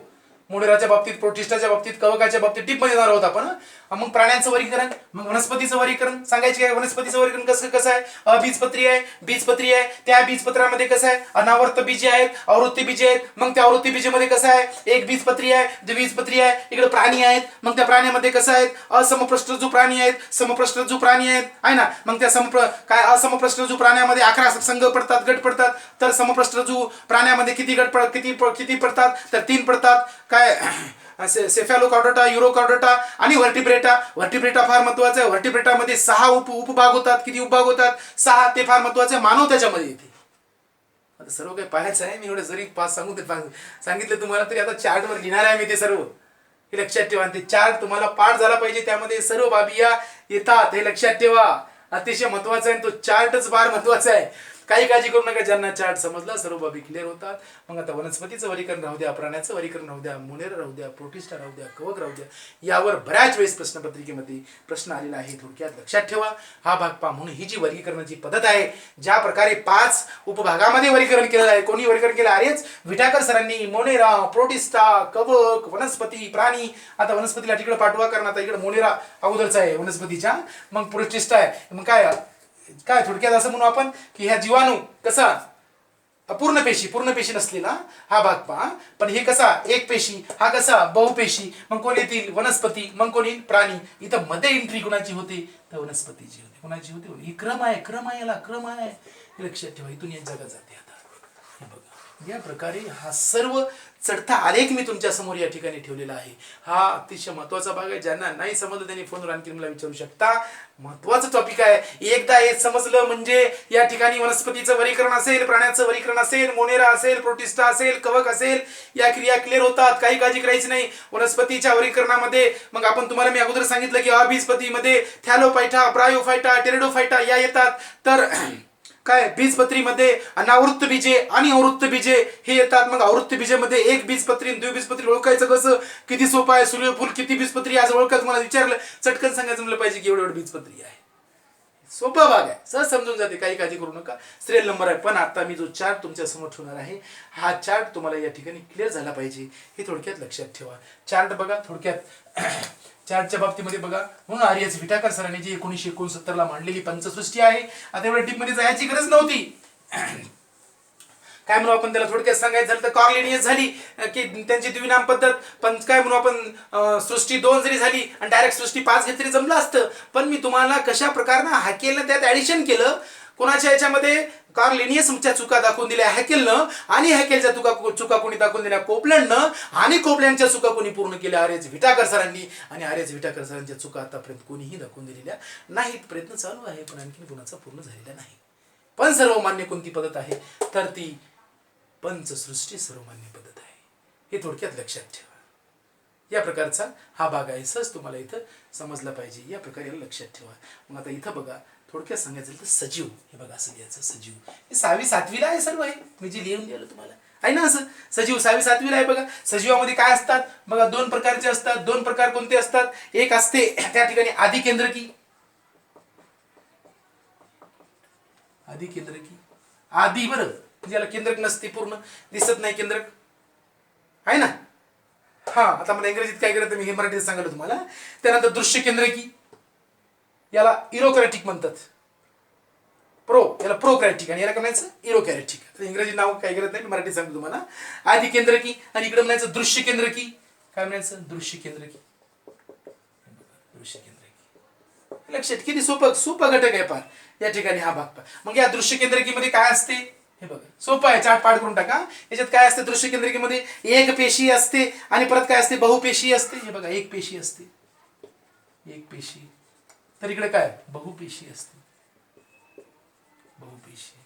मोनेराच्या बाबतीत, प्रोटिस्टाच्या बाबतीत, कवकाच्या बाबतीत डीप मध्ये जाणार आहोत आपण. मग प्राण्यांचं वर्गीकरण, मग वनस्पतीचं वर्गीकरण सांगायचे काय, वनस्पतीचं वर्गीकरण कसं आहे, अबीजपत्री आहे, बीजपत्री आहे, त्या बीजपत्रामध्ये कसं आहे, अनावर्त बीजे आहेत, आवृत्ती बीजे आहेत. मग त्या आवृत्ती बीजेमध्ये कसं आहे, एक बीजपत्री आहे, द्विबीजपत्री आहे. इकडे प्राणी आहेत, मग त्या प्राण्यामध्ये कसं आहेत, असमप्रष्ठजू प्राणी आहेत, समप्रष्ठजू प्राणी आहेत, आहे ना. मग त्या काय असमप्रष्ठजू प्राण्यामध्ये 11 संघ पडतात, गट पडतात. तर समप्रष्ठजू प्राण्यामध्ये किती गट किती पडतात, तर 3 पडतात. काय सेफॅलोकॉर्डेटा, युरोकॉर्डेटा आणि व्हर्टिब्रेटा. व्हर्टिब्रेटा फार महत्वाचं आहे. व्हर्टिब्रेटामध्ये 6 उपभाग होतात. किती उपभाग होतात, 6. ते फार महत्वाचं आहे. मानव त्याच्यामध्ये येते. आता सर्व काही पाहायचं आहे, मी एवढं जरी पास सांगितलं तुम्हाला तरी आता चार्टवर लिहिणार आहे मी ते सर्व, हे लक्षात ठेवा. ते चार्ट तुम्हाला पाठ झाला पाहिजे, त्यामध्ये सर्व बाबी या येतात, हे लक्षात ठेवा. अतिशय महत्वाचं आहे, तो चार्टच फार महत्वाचा आहे. काही काळजी करू नका, ज्यांना चार्ट समजला सर्व बाबी क्लिअर होतात. मग आता वनस्पतीचं वर्गीकरण राहू द्या, प्राण्याचं वर्गीकरण राहू द्या, मोनेरा राहू द्या, प्रोटिस्टा राहू द्या, कवक राहू द्या, यावर बऱ्याच वेळेस प्रश्नपत्रिकेमध्ये प्रश्न आलेला आहे, थोडक्यात लक्षात ठेवा. हा भाग पहा. म्हणून ही जी वर्गीकरणाची पद्धत आहे, ज्या प्रकारे 5 उपभागामध्ये वर्गीकरण केलेलं आहे, कोणी वर्गीकरण केलं, आर्यच विटाकर सरांनी. मोनेरा, प्रोटिस्टा, कवक, वनस्पती, प्राणी. आता वनस्पतीला तिकडे पाठवा, कारण आता इकडे मोनेरा अगोदरचा आहे वनस्पतीच्या, मग प्रोटिस्टा आहे, मग काय काय थोडक्यात असं म्हणू आपण की ह्या जीवाणू कसा अपूर्ण पेशी, पूर्ण पेशी नसलेला हा भाग पहा. पण हे कसा एक पेशी, हा कसा बहुपेशी. मग कोण येतील? वनस्पती. मग कोण येईल? प्राणी. इथं मध्ये एंट्री कोणाची होते? तर वनस्पतीची होते. कोणाची होते? ही क्रम आहे, क्रम आहे, याला क्रम आहे. लक्षात ठेवा. इथून एक जागा जाते आता. हे बघा या प्रकारे हा सर्व चढता आलेख मी तुमच्या समोर या ठिकाणी ठेवलेला आहे. हा अतिशय महत्वाचा भाग आहे. ज्यांना नाही समजलं त्यांनी फोनवर आणखी मला विचारू शकता. महत्वाचं टॉपिक आहे. एकदा हे समजलं म्हणजे या ठिकाणी वनस्पतीचं वर्गीकरण असेल, प्राण्याचं वर्गीकरण असेल, मोनेरा असेल, प्रोटिस्टा असेल, कवक असेल, या क्रिया क्लिअर होतात. काही काळजी करायची नाही. वनस्पतीच्या वर्गीकरणामध्ये मग आपण तुम्हाला मी अगोदर सांगितलं की अबीजपतीमध्ये थॅलोफायटा, ब्रायोफायटा, टेरिडोफायटा या येतात. तर काय बीजपत्रीमध्ये अनावृत्त बीजे आणि अवृत्त बीजे हे येतात. मग अवृत्त बीजेमध्ये एक बीजपत्री आणि द्विबीजपत्री ओळखायचं कसं? किती सोपं आहे. सूर्यफूल किती बीजपत्री आज ओळखा. तुम्हाला विचारलं चटकन सांगायचं म्हणलं पाहिजे की एवढं बीजपत्री आहे. सोपा भाग आहे, सहज समजून जाते. काही काळजी करू नका. सिरियल नंबर आहे. पण आता मी जो चार्ट तुमच्या समोर ठेवणार आहे हा चार्ट तुम्हाला या ठिकाणी क्लिअर झाला पाहिजे. हे थोडक्यात लक्षात ठेवा. चार्ट बघा थोडक्यात. चार्टच्या बाबतीमध्ये बघा म्हणून आर्यस विटाकर सरांनी जी 1969 मांडलेली पंचसृष्टी आहे. आता एवढ्या डीप मध्ये जायची गरज नव्हती. काय म्हणू आपण त्याला थोडक्यात सांगायचं झालं तर कॉर्लिनियस झाली की त्यांची द्विनाम पद्धत. पण काय म्हणू आपण सृष्टी 2 जरी झाली आणि डायरेक्ट सृष्टी 5 घेतली तरी जमलं असतं. पण मी तुम्हाला कशा प्रकारनं हॅकेलनं त्यात ऍडिशन केलं. कोणाच्या याच्यामध्ये कार्लिनियसच्या चुका दाखवून दिल्या हॅकेलनं आणि हॅकेलच्या चुका कोणी दाखवून दिल्या कोपलँडनं आणि कोपलँडच्या चुका कोणी पूर्ण केल्या आर्यस विटाकर सरांनी. आणि आर्यस विटाकर सरांच्या चुका आतापर्यंत कोणीही दाखवून दिलेल्या नाहीत. प्रयत्न चालू आहे पण आणखी कोणाचा पूर्ण झालेला नाही. पण सर्वमान्य कोणती पद्धत आहे? तर ती पंचसृष्टी सर्वमान्य पद्धत आहे. हे थोडक्यात लक्षात ठेवा. या प्रकारचा हा भाग आहे. सहज तुम्हाला इथं समजला पाहिजे. या प्रकारे लक्षात ठेवा. मग आता इथं बघा थोडक्यात सांगायचं तर सजीव. हे बघा असं लिहायचं सजीव. हे 6वी 7वीला आहे सर्व. आहे मी जे लिहून दिलं तुम्हाला आहे ना असं. सजीव 6वी 7वीला आहे बघा. सजीवामध्ये काय असतात बघा? 2 प्रकारचे असतात. 2 प्रकार कोणते असतात? एक असते त्या ठिकाणी आधी केंद्रकी. आधी केंद्रकी आधी बरं ज्याला केंद्रक नसते, पूर्ण दिसत नाही केंद्रक आहे ना. हा आता मला इंग्रजीत काय करायचं मी हे मराठीत सांगितलं तुम्हाला. त्यानंतर दृश्य केंद्रकी, याला इरोक्रॅटिक म्हणतात. याला प्रोक्रॅटिक आणि याला काय म्हणायचं? इरोक्रॅटिक. इंग्रजी नाव काय करत नाही, मराठी सांगतो तुम्हाला. आधी केंद्रकी आणि इकडे म्हणायचं दृश्य केंद्रकी. काय म्हणायचं? दृश्य केंद्रकी. दृश्य केंद्रकी. लक्षात किती सोपा घटक आहे पार या ठिकाणी हा भाग. मग या दृश्य केंद्रकीमध्ये काय असते हे बघा. सोपं आहे. चार्ट पाठ करून टाका. याच्यात काय असते? दृश्य केंद्रकीमध्ये एक पेशी असते आणि परत काय असते? बहुपेशी असते. हे बघा एक पेशी असते. एक पेशी. तर इकडे काय? बहुपेशी असते. बहुपेशी.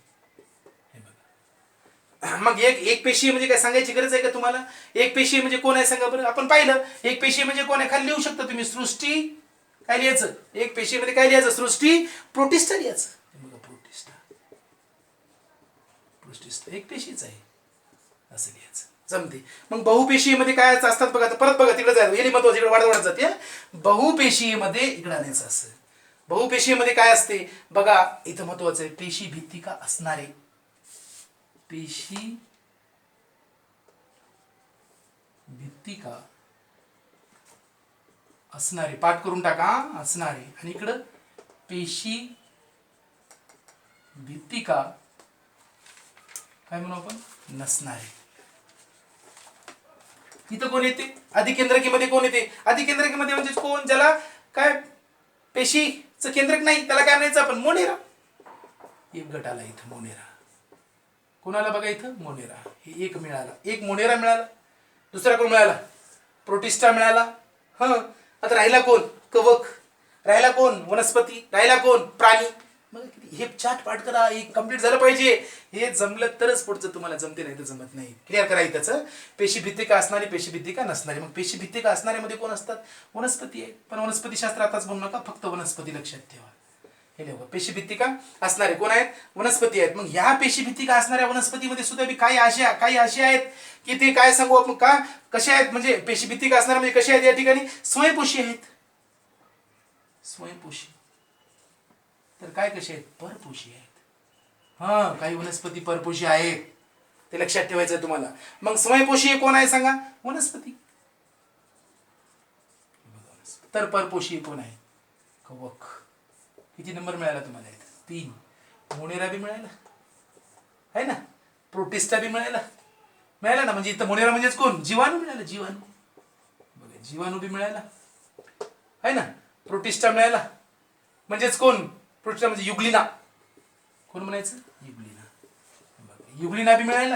हे बघा. मग एक पेशी म्हणजे काय सांगायची गरज आहे का तुम्हाला? एक पेशी म्हणजे कोण आहे सांगा बरं. आपण पाहिलं एक पेशी म्हणजे कोण आहे. खाली लिहू शकता तुम्ही सृष्टी. काय लिहायचं? एक पेशीमध्ये काय लिहायचं? सृष्टी प्रोटिस्टा लिहायचं. प्रोटिस्टा एक पेशीच आहे असं लिहायचं. जमते. मग बहुपेशीमध्ये काय असतात बघा. परत बघा तिकडे जायचं. हे महत्वाचं. इकडे वाढत जाते. बहुपेशीमध्ये इकडे आणायचं असं. बहुपेशीमध्ये काय असते बघा. इथं महत्वाचं आहे पेशी भित्तिका असणारे. पेशी भित्तिका असणारे. पाठ करून टाका. असणारे. आणि इकडं पेशी भित्तिका काय म्हणू आपण? नसणारे. इथं कोण येते? आधी केंद्रकीमध्ये कोण येते? आधी केंद्रकीमध्ये म्हणजे कोण? ज्याला काय पेशीचं केंद्रक नाही त्याला काय म्हणायचं आपण? मोनेरा. एक गट आला इथं मोनेरा. कोणाला बघा इथं? मोनेरा. हे एक मिळाला. एक मोनेरा मिळाला. दुसरा कोण मिळाला? प्रोटिस्टा मिळाला. आता राहिला कोण? कवक. राहिला कोण? वनस्पती. राहिला कोण? प्राणी. मग हे चार्ट पाठ करा. एक कंप्लीट झालं पाहिजे. हे जमलं तरच पुढचं तुम्हाला जमते, नाही तर जमत नाही. क्लिअर करा त्याचं. पेशी भित्तिका असणारी, पेशी भित्तिका नसणारी. मग पेशी भित्तिका असणाऱ्यामध्ये कोण असतात? वनस्पती आहे. पण वनस्पती शास्त्र आताच म्हणू नका. फक्त वनस्पती लक्षात ठेवा. हे लिहा. पेशी भित्तिका असणारे कोण आहेत? वनस्पती आहेत. मग ह्या पेशी भित्तिका असणाऱ्या वनस्पतीमध्ये सुद्धा काही अशी आहेत की ते काय सांगू आपण का कशा आहेत? म्हणजे पेशी भित्तिका असणाऱ्या म्हणजे कशा आहेत या ठिकाणी? स्वयंपोषी आहेत. स्वयंपोषी. तर काय कसे आहेत? परपोषी आहेत. काही वनस्पती परपोषी आहेत. ते लक्षात ठेवायचं तुम्हाला. मग स्वयंपोषी कोण आहे सांगा? वनस्पती. तर परपोषी कोण आहे? कवक. किती नंबर मिळाला तुम्हाला? 3 मोनेरा बी मिळाला आहे ना, प्रोटिस्टा बी मिळाला ना, म्हणजे इथं मोनेरा म्हणजेच कोण, जीवाणू मिळाला, जीवाणू बघा, जीवाणू बी मिळाला आहे ना, प्रोटिस्टा मिळाला म्हणजेच कोण, प्रोटिस्टा म्हणजे युग्लिना, कोण म्हणायचं, युग्लिना, युग्लिना बी मिळाला,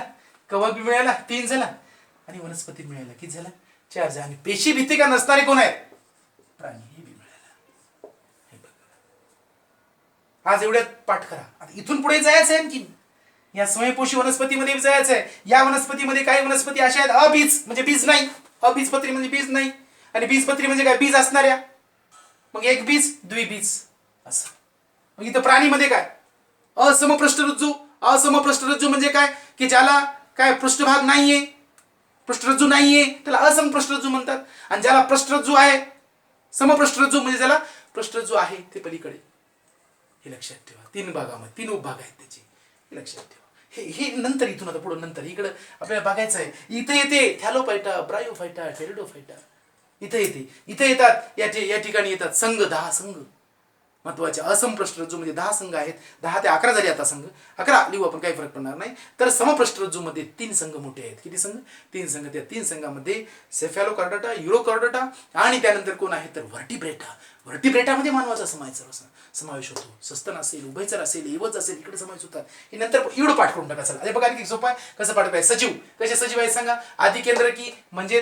कवक बी मिळाला, 3 झाला, आणि वनस्पती मिळाला, किती झाला, 4 झाला, आणि पेशी भित्तिका नसणारे कोण आहेत, प्राणी, हे बी मिळाला. हे बघा, आज एवढ्यात पाठ करा. आता इथून पुढे जायचं आहे आणखी, या समयपोषी वनस्पतीमध्ये जायचं आहे. या वनस्पतीमध्ये काही वनस्पती अशा आहेत अबीज, म्हणजे बीज नाही, अबीजपत्री म्हणजे बीज नाही, आणि बीजपत्री म्हणजे काय, बीज असणाऱ्या, मग एक बीज द्विबीज असं. मग इथं प्राणीमध्ये काय, असमपृष्ठरज्जू, असमपृष्ठरज्जू म्हणजे काय, की ज्याला काय पृष्ठभाग नाहीये, पृष्ठरज्जू नाहीये त्याला असमपृष्ठरज्जू म्हणतात, आणि ज्याला पृष्ठरज्जू आहे, समपृष्ठरज्जू म्हणजे ज्याला पृष्ठरज्जू आहे ते पलीकडे. हे लक्षात ठेवा, 3 भागामध्ये 3 उपभाग आहेत त्याचे, हे लक्षात ठेवा. हे नंतर, इथून आता पुढे नंतर इकडं आपल्याला बघायचं आहे. इथं येते थॅलोफायटा, ब्रायोफायटा, टेरिडोफायटा, इथं येते, इथं येतात, या ठिकाणी येतात संघ, 10 संघ महत्वाचे. असमपृष्ठरज्जू म्हणजे 10 संघ आहेत, 10 ते 11 झाले आता संघ, 11 लिहू आपण, काही फरक पडणार नाही. तर समपृष्ठरज्जू मध्ये 3 संघ मोठे आहेत. किती संघ, 3 संघ. त्या 3 संघामध्ये सेफॅलोकॉर्डाटा, युरोकॉर्डाटा, आणि त्यानंतर कोण आहे तर व्हर्टिब्रेटा. व्हर्टिब्रेटामध्ये मानवाचा समावेश होतो. सस्तन असेल, उभयचर असेल, एवज असेल, इकडे समावेश होतात. हे नंतर एवढं पाठ करून टाका. चला, बघा आणखी सोपं आहे, कसं पाठ आहे. सजीव, कसे सजीव आहे सांगा, आधी केंद्रकी म्हणजे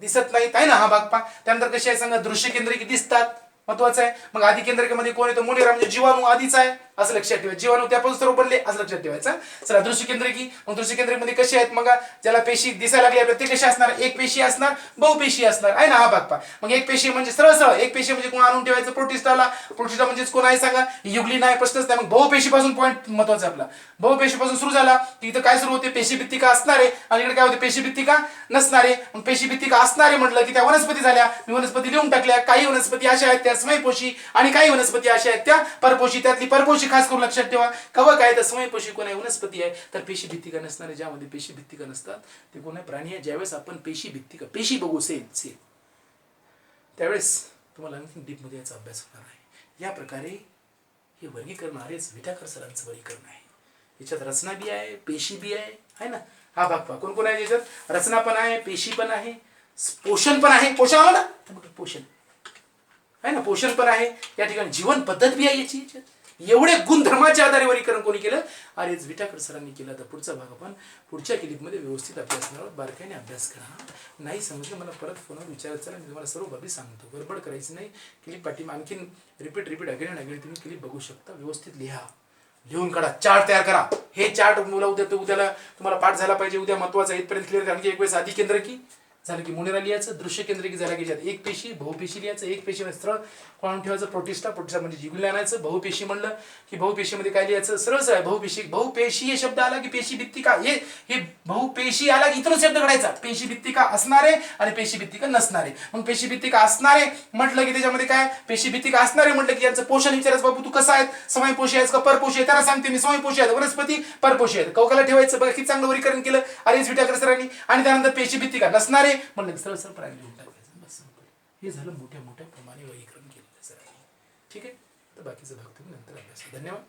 दिसत नाहीत आहे ना, हा भाग पहा. त्यानंतर कसे आहे सांगा, दृश्य केंद्रकी दिसतात, महत्वाचं आहे. मग आधी केंद्रकामध्ये कोण येतो, मोनेरा म्हणजे जीवाणू आधीच आहे, असं लक्षात ठेवायचं. जीवाणू त्यापासून सर्व बनले, असं लक्षात ठेवायचं. चला, दृश्य केंद्रकी, मग दृश्य केंद्रमध्ये कसे आहेत, मग ज्याला पेशी दिसायला लागली आपल्याला, ते कसे असणार, एक पेशी असणार, बहुपेशी असणार आहे ना, हा भाग पहा. मग एक पेशी म्हणजे सरळ एक पेशी म्हणजे कोण आणून ठेवायचं, प्रोटिस्टाला. प्रोटिस्टा म्हणजे कोण आहे सांगा, युग्लिना आहे, प्रश्नच नाही. मग बहुपेशीपासून पॉईंट महत्वाचा आपला, बहुपेशीपासून सुरू झाला की इथं काय सुरू होते, पेशीभित्तिका असणारे, आणि इकडे काय होते, पेशीभित्तिका नसणारे. मग पेशीभित्तिका असणारे म्हटलं की त्या वनस्पती झाल्या, मी वनस्पती लिहून टाकल्या. काही वनस्पती अशा आहेत त्या समयपोषी, आणि काही वनस्पती अशा आहेत त्या परपोषी. त्यातली परपोषी खास करून लक्षात ठेवा. कवक आहे तर समयपोषी कोण आहे, वनस्पती आहे. तर पेशीभित्तिका नसणारे, ज्यामध्ये पेशीभित्तिका नसतात ते कोण आहे, प्राणी आहे. ज्यावेळेस आपण पेशीभित्तिका, पेशी बघू सेल, त्यावेळेस तुम्हाला आणखी डीपमध्ये याचा अभ्यास होणार आहे. या प्रकारे हे वर्गीकरण आरेच विटाकर सरांचं वर्गीकरण आहे. याच्यात रचना बी आहे, पेशी बी आहे ना. हा भाग पहा, कोण कोण आहे याच्यात, रचना पण आहे, पेशी पण आहे, पोषण पण आहे. पोषण आलं ना, पोषण आहे ना, पोषण पण आहे. या ठिकाणी जीवन पद्धत बी आहे याची. एवढे गुणधर्माच्या आधारे वर्गीकरण कोणी केलं, आरेच विटाकर सरांनी केलं. तर पुढचा भाग आपण पुढच्या क्लिपमध्ये व्यवस्थित अभ्यास करणार, बारकाईने अभ्यास करा. नाही समजलं मला परत फोनवर विचारत चला, मी तुम्हाला सर्व बाबी सांगतो. गडबड करायची नाही. क्लिप पाठी आणखीन रिपीट अगेन तुम्ही क्लिप बघू शकता. व्यवस्थित लिहा, लिहून काढा, चार्ट तयार करा. हे चार्ट मुला उद्याला तुम्हाला पाठ झाला पाहिजे. उद्या महत्वाचा इथपर्यंत क्लिअर. आणखी एक वेळेस आधी केंद्र की झालं की मोनेरा लिहायचं, दृश्य केंद्र की झालं की ज्यात एक पेशी, बहुपेशी लिहायचं. एक पेशी स्थळ कोण ठेवायचं, प्रोटिस्टा म्हणजे जिगुला आणायचं. बहुपेशी म्हणलं की बहुपेशीमध्ये काय लिहायचं, सरळ बहुपेशी हे शब्द आला की पेशीभित्तिका, हे बहुपेशी आला की इतर शब्द काढायचा. पेशीभित्तिका असणारे आणि पेशीभित्तिका नसणारे. मग पेशीभित्तिका असणारे म्हटलं की त्याच्यामध्ये काय, पेशीभित्तिका असणारे म्हटलं की यांचं पोषण विचारायचं, बाबू तू कसं आहे, समयपोषी आहेस का परपोषी आहे. त्याला सांगते मी समयपोषी आहेत, वनस्पती परपोषी आहेत. कवकाला ठेवायचं. बघा किती चांगलं वर्गीकरण केलं आरेच विटाकर सरांनी. आणि त्यानंतर पेशीभित्तिका नसणारे म्हणलं सरळ प्राणी लिहून टाकायचं, बस सिंपल. हे झालं मोठ्या प्रमाणे वर्गीकरण केलेलं सरांनी. ठीक आहे, तर बाकीचं भाग तुम्ही नंतर अभ्यास. धन्यवाद.